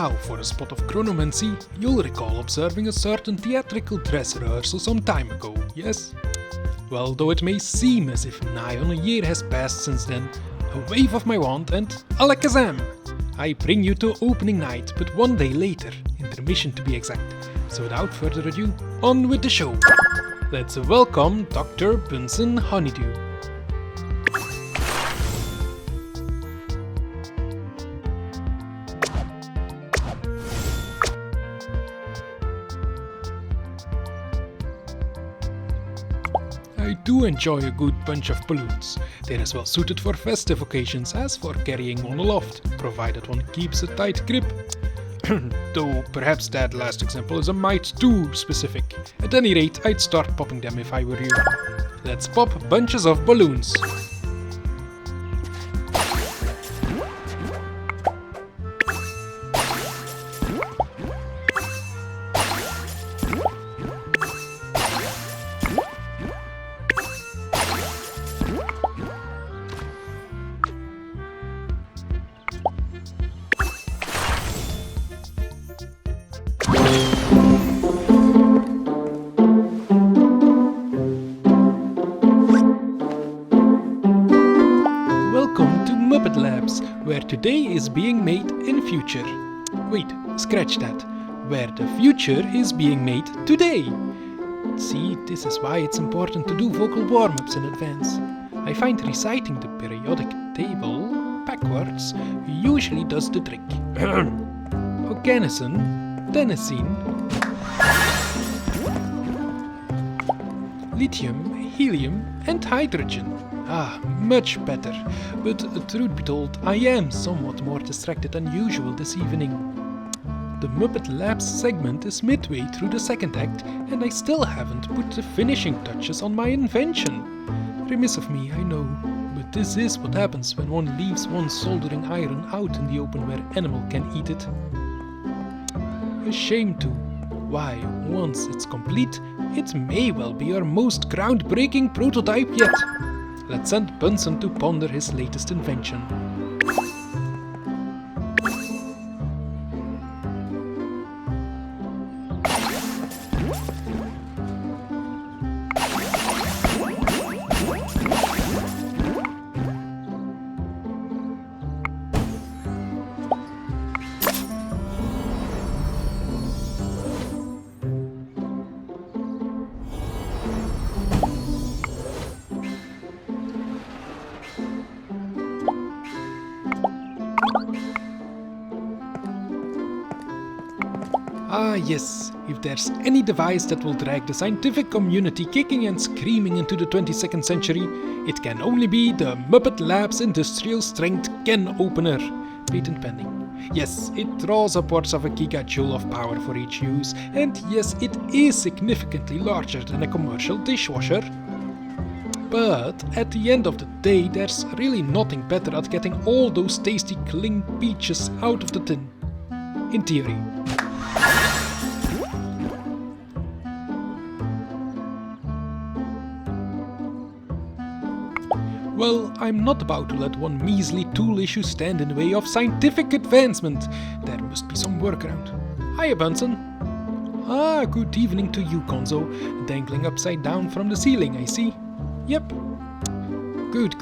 Now, for a spot of chronomancy, you'll recall observing a certain theatrical dress rehearsal some time ago, yes? Well, though it may seem as if nigh on a year has passed since then, a wave of my wand and alakazam! I bring you to opening night, but one day later, intermission to be exact. So without further ado, on with the show! Let's welcome Dr. Bunsen Honeydew. I do enjoy a good bunch of balloons. They're as well suited for festive occasions as for carrying one aloft, provided one keeps a tight grip. Though perhaps that last example is a mite too specific. At any rate, I'd start popping them if I were you. Let's pop bunches of balloons. Welcome to Muppet Labs, where today is being made in future. Wait, scratch that. Where the future is being made today. See, this is why it's important to do vocal warm-ups in advance. I find reciting the periodic table backwards usually does the trick. Organocin, adenosine, lithium, helium and hydrogen. Ah, much better. But truth be told, I am somewhat more distracted than usual this evening. The Muppet Labs segment is midway through the second act and I still haven't put the finishing touches on my invention. Remiss of me, I know, but this is what happens when one leaves one's soldering iron out in the open where animal can eat it. A shame too. Why, once it's complete, it may well be our most groundbreaking prototype yet. Let's send Bunsen to ponder his latest invention. Ah yes, if there's any device that will drag the scientific community kicking and screaming into the 22nd century, it can only be the Muppet Labs Industrial Strength Can Opener. Patent pending. Yes, it draws upwards of a gigajoule of power for each use, and yes, it is significantly larger than a commercial dishwasher. But at the end of the day, there's really nothing better at getting all those tasty cling peaches out of the tin. In theory. Well, I'm not about to let one measly tool issue stand in the way of scientific advancement. There must be some workaround. Hiya, Bunsen. Ah, good evening to you, Gonzo. Dangling upside down from the ceiling, I see. Yep. Good.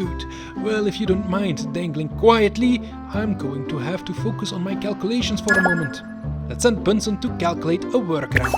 Well, if you don't mind dangling quietly, I'm going to have to focus on my calculations for a moment. Let's send Bunsen to calculate a workaround.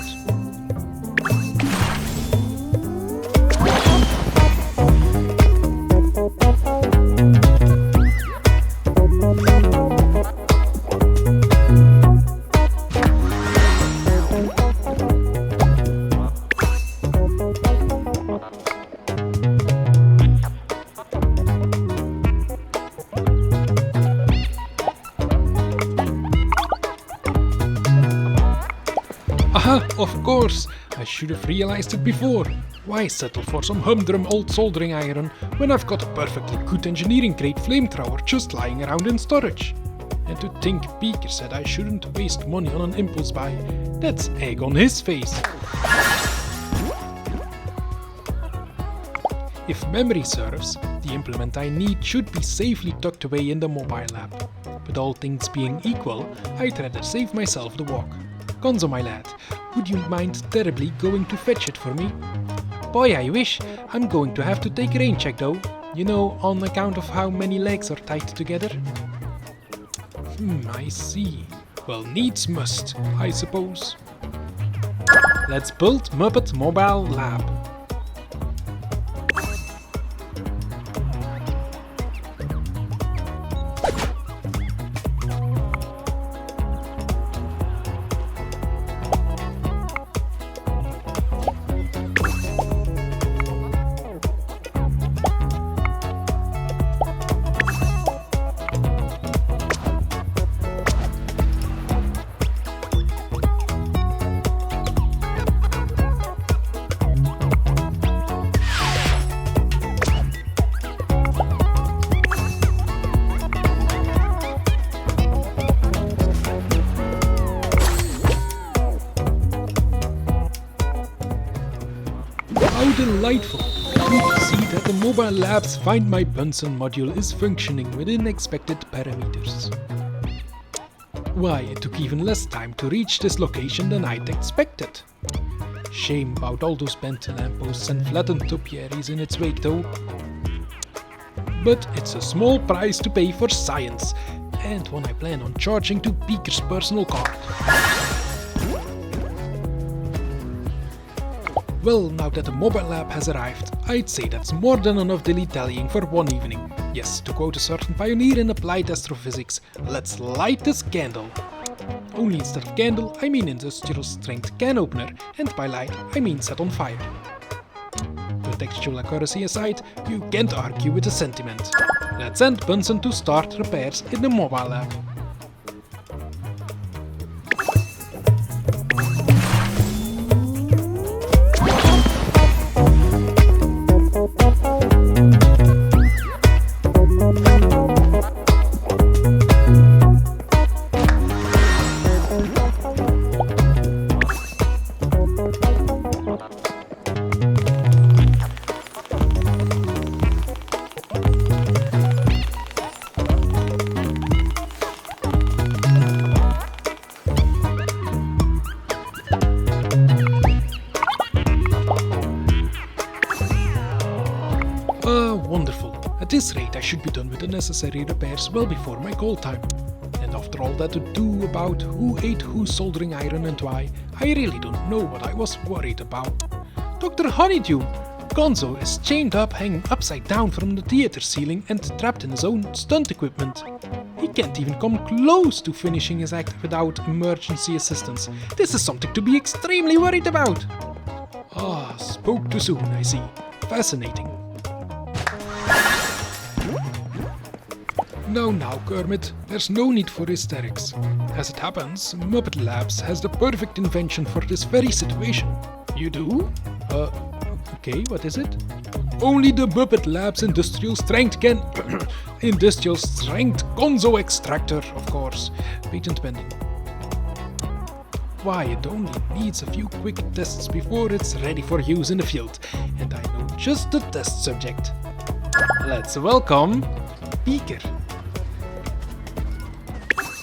Aha, of course! I should have realized it before. Why settle for some humdrum old soldering iron when I've got a perfectly good engineering grade flamethrower just lying around in storage? And to think Beaker said I shouldn't waste money on an impulse buy. That's egg on his face. If memory serves, The implement I need should be safely tucked away in the mobile lab. But all things being equal, I'd rather save myself the walk. Gonzo, my lad, would you mind terribly going to fetch it for me? Boy, I wish. I'm going to have to take a rain check though. You know, on account of how many legs are tied together. I see. Well, needs must, I suppose. Let's build Muppet Mobile Lab. How delightful! Good to see that the mobile lab's Find My Bunsen module is functioning within expected parameters. Why, it took even less time to reach this location than I'd expected. Shame about all those bent lampposts and flattened topiaries in its wake though. But it's a small price to pay for science, and one I plan on charging to Beaker's personal card. Well, now that the mobile lab has arrived, I'd say that's more than enough dilly-dallying for one evening. Yes, to quote a certain pioneer in applied astrophysics, let's light this candle. Only instead of candle, I mean industrial strength can opener, and by light, I mean set on fire. But textual accuracy aside, you can't argue with the sentiment. Let's send Bunsen to start repairs in the mobile lab. Wonderful. At this rate I should be done with the necessary repairs well before my call time. And after all that ado about who ate whose soldering iron and why, I really don't know what I was worried about. Dr. Honeydew! Gonzo is chained up hanging upside down from the theater ceiling and trapped in his own stunt equipment. He can't even come close to finishing his act without emergency assistance. This is something to be extremely worried about. Ah, spoke too soon, I see. Fascinating. Now, Kermit, there's no need for hysterics. As it happens, Muppet Labs has the perfect invention for this very situation. You do? Okay, what is it? Only the Muppet Labs industrial strength can... industrial strength Gonzo extractor, of course. Patent pending. Why, it only needs a few quick tests before it's ready for use in the field. And I know just the test subject. Let's welcome... Beaker.